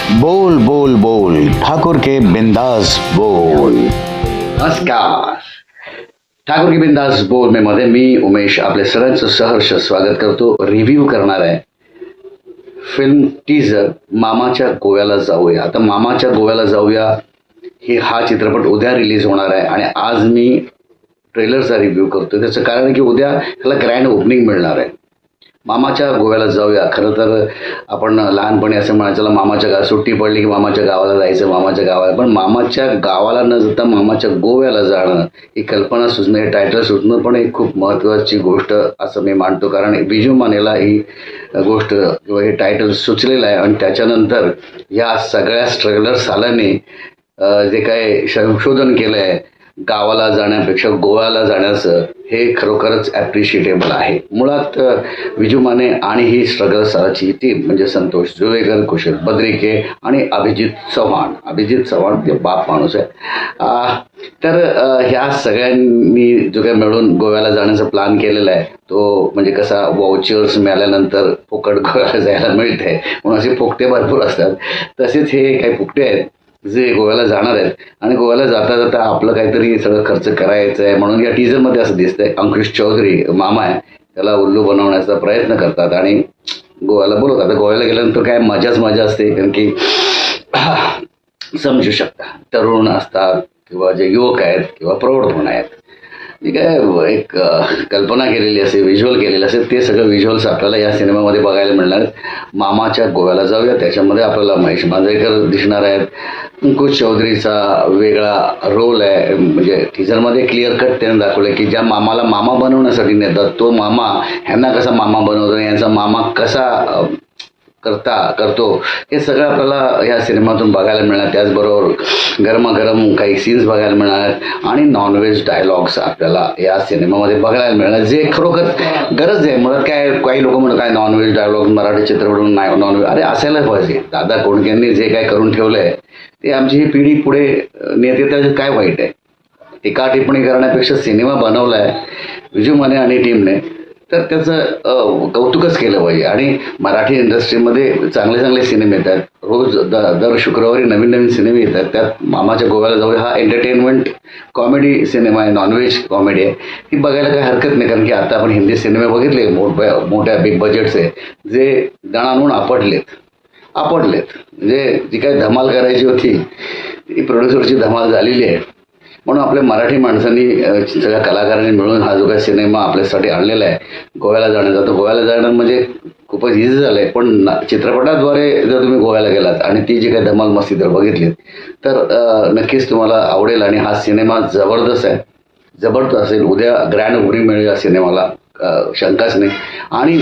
बोल बोल बोल ठाकुर के बिंदास बोल। नमस्कार, ठाकुर के बिंदास बोल में मध्ये मी उमेश आपले सगळ्यांचं सहर्ष स्वागत करतो। रिव्ह्यू करणार आहे फिल्म टीजर मामाच्या गोव्याला जाऊया। आता मामाच्या गोव्याला जाऊया हा चित्रपट उद्या रिलीज होणार आहे आणि आज मी ट्रेलरचा रिव्ह्यू करतो। त्याचं कारण आहे की उद्या ह्याला ग्रँड ओपनिंग मिळणार आहे। मामाच्या गोव्याला जाऊया, खरं तर आपण लहानपणी असं म्हणायचं मामाच्या गावात सुट्टी पडली की मामाच्या गावाला जायचं, मामाच्या गावाला, पण मामाच्या गावाला न जाता मामाच्या गोव्याला जाणं ही कल्पना सुचणं, हे टायटल सुचणं पण एक खूप महत्त्वाची गोष्ट असं मी मानतो। कारण विजू मानेला ही गोष्ट किंवा हे टायटल सुचलेलं आहे आणि त्याच्यानंतर या सगळ्या स्ट्रगलर्स आल्याने जे काय संशोधन केलं आहे गावाला जाण्यापेक्षा गोव्याला जाण्याचं, हे खरोखरच ॲप्रिशिएटेबल आहे। मुळात विजू माने आणि ही स्ट्रगल साराची टीम म्हणजे संतोष जुवेकर, कुशल बद्रिके आणि अभिजित चव्हाण ते बाप माणूस आहे। तर ह्या सगळ्यांनी जो काही मिळून गोव्याला जाण्याचा प्लॅन केलेला आहे तो म्हणजे कसा वाउचर्स मिळाल्यानंतर फुकट गोव्याला जायला मिळते म्हणून असे फुकटे भरपूर असतात, तसेच हे काही फुकटे आहेत जे गोव्याला जाणार आहेत आणि गोव्याला जाता जाता आपलं काहीतरी सगळं खर्च करायचं आहे म्हणून या टीजरमध्ये असं दिसतंय अंकुश चौधरी मामा आहे त्याला उल्लू बनवण्याचा प्रयत्न करतात आणि गोव्याला बोलवतात। आता गोव्याला गेल्यानंतर काय मजा असते, कारण की समजू शकता तरुण असतात किंवा जे युवक आहेत किंवा प्रौढ पण आहेत, जी काय एक कल्पना केलेली असेल, व्हिज्युअल केलेलं असेल, ते सगळं व्हिज्युअल्स आपल्याला या सिनेमामध्ये बघायला मिळणार आहेत। मामाच्या गोव्याला जाऊया त्याच्यामध्ये आपल्याला महेश मांजरेकर दिसणार आहेत, अंकुश चौधरीचा वेगळा रोल आहे, म्हणजे टीजरमध्ये क्लिअर कट त्याने दाखवलं की ज्या मामाला मामा बनवण्यासाठी नेतात तो मामा ह्यांना कसा मामा बनवतो, यांचा मामा कसा करतो, हे सगळं आपल्याला या सिनेमातून बघायला मिळणार। त्याचबरोबर गरमागरम काही सीन्स बघायला मिळणार आणि नॉनव्हेज डायलॉग्स आपल्याला या सिनेमामध्ये बघायला मिळणार, जे खरोखर गरज आहे। मुळात काय काही लोक म्हणतात काय नॉनव्हेज डायलॉग मराठी चित्रपटून नाही, नॉनव्हेज अरे असायला पाहिजे। दादा कोंडकेंनी जे काय करून ठेवलं आहे ते आमची ही पिढी पुढे नेते, त्याचं काय वाईट आहे? टीका टिप्पणी करण्यापेक्षा सिनेमा बनवला आहे विजू माने आणि टीमने तर त्याचं कौतुकच केलं पाहिजे। आणि मराठी इंडस्ट्रीमध्ये चांगले सिनेमे येतात, रोज दर शुक्रवारी नवीन सिनेमे येतात, त्यात मामाच्या गोव्याला जाऊया हा एंटरटेनमेंट कॉमेडी सिनेमा आहे, नॉनव्हेज कॉमेडी आहे, ती बघायला काही हरकत नाही। कारण की आता आपण हिंदी सिनेमे बघितले मोठ्या बिग बजेटचे जे दणाणून आपटलेत, म्हणजे जी काय धमाल करायची होती ती प्रोड्युसरची धमाल झालेली आहे। म्हणून आपल्या मराठी माणसांनी सगळ्या कलाकारांनी मिळून हा जो काही सिनेमा आपल्यासाठी आणलेला आहे गोव्याला जाण्याचा, तर गोव्याला जाणं म्हणजे खूपच इझी झालं आहे। पण चित्रपटाद्वारे जर तुम्ही गोव्याला गेलात आणि ती जी काही धमाल मस्ती जर बघितली तर नक्कीच तुम्हाला आवडेल आणि हा सिनेमा जबरदस्त असेल। उद्या ग्रँड ओपनिंग मिळेल या सिनेमाला, शंकाच नाही। आणि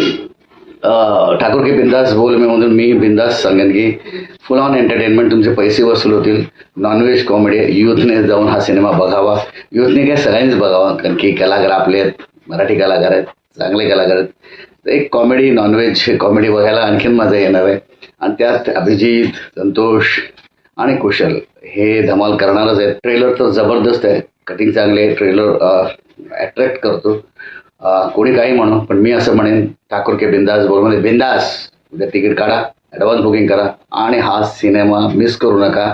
ठाकुर के बिंदास बोल में मधून मी बिंदास सांगेन की फुल ऑन एंटरटेनमेंट, तुमचे पैसे वसूल होतील, नॉनव्हेज कॉमेडी, युथने जाऊन हा सिनेमा बघावा, युथने काय सगळ्यांनीच बघावा, कारण की कलाकार आपले आहेत, मराठी कलाकार आहेत, चांगले कलाकार आहेत, तर एक कॉमेडी नॉनव्हेज कॉमेडी बघायला आणखीन मजा येणार आहे। आणि त्यात अभिजित, संतोष आणि कुशल हे धमाल करणारच आहेत। ट्रेलर तर जबरदस्त आहे, कटिंग चांगले आहे, ट्रेलर अट्रॅक्ट करतो, कोणी काही म्हणू, पण मी असं म्हणेन ठाकुर के बिंदास बोलमध्ये बिंदास उद्या तिकीट काढा, ॲडव्हान्स बुकिंग करा आणि हा सिनेमा मिस करू नका।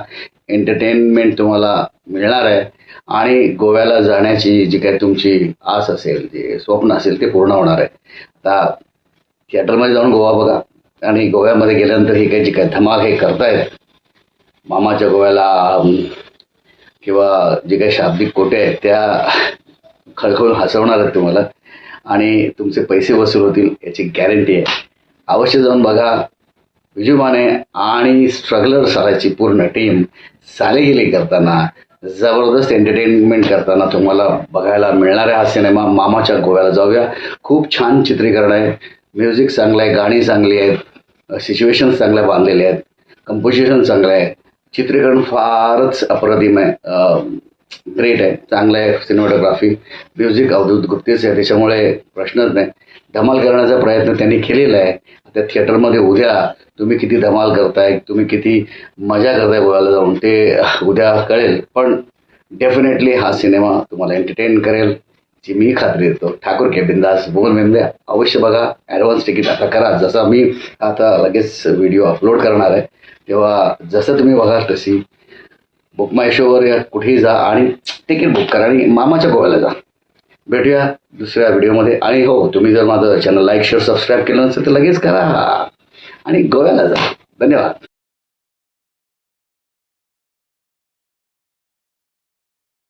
एंटरटेनमेंट तुम्हाला मिळणार आहे आणि गोव्याला जाण्याची जी काही तुमची आस असेल, जे स्वप्न असेल ते पूर्ण होणार आहे। आता थिएटरमध्ये जाऊन गोवा बघा आणि गोव्यामध्ये गेल्यानंतर ही काही जी काही धमाल हे करतायत मामाच्या गोव्याला किंवा जे काही शाब्दिक कोटे आहेत त्या खळखळून हसवणार आहेत तुम्हाला आणि तुमचे पैसे वसूल होतील याची गॅरंटी आहे। अवश्य जाऊन बघा। विजू माने आणि स्ट्रगलर साराची पूर्ण टीम सालेगिरी करताना, जबरदस्त एंटरटेनमेंट करताना तुम्हाला बघायला मिळणार आहे हा सिनेमा मामाच्या गोव्याला जाऊया। खूप छान चित्रीकरण आहे, म्युझिक चांगलं आहे, गाणी चांगली आहेत, सिच्युएशन्स चांगल्या बांधलेले आहेत, कंपोजिशन चांगलं आहे, चित्रीकरण फारच अप्रतिम आहे, ग्रेट आहे, चांगलं आहे, सिनेमॅटोग्राफी, म्युझिक अवधूत गुप्तेच आहे, त्याच्यामुळे प्रश्नच नाही। धमाल करण्याचा प्रयत्न त्यांनी केलेला आहे। आता थिएटरमध्ये उद्या तुम्ही किती धमाल करताय, तुम्ही किती मजा करताय गोव्याला जाऊन ते उद्या कळेल, पण डेफिनेटली हा सिनेमा तुम्हाला एंटरटेन करेल, जी मी खात्री देतो, ठाकूर के बिंदास बोल मेमद्या अवश्य बघा. ॲडव्हान्स तिकीट आता करा. जसं मी आता लगेच व्हिडिओ अपलोड करणार आहे, तेव्हा जसं तुम्ही बघाल तशी बुक माय शोवर या कुठेही जा आणि तिकीट बुक करा आणि मामाच्या गोव्याला जा. भेटूया दुसऱ्या व्हिडिओमध्ये. आणि हो, तुम्ही जर माझं चॅनल लाईक शेअर सबस्क्राईब केलं नसेल तर लगेच करा आणि गोव्याला जा. धन्यवाद.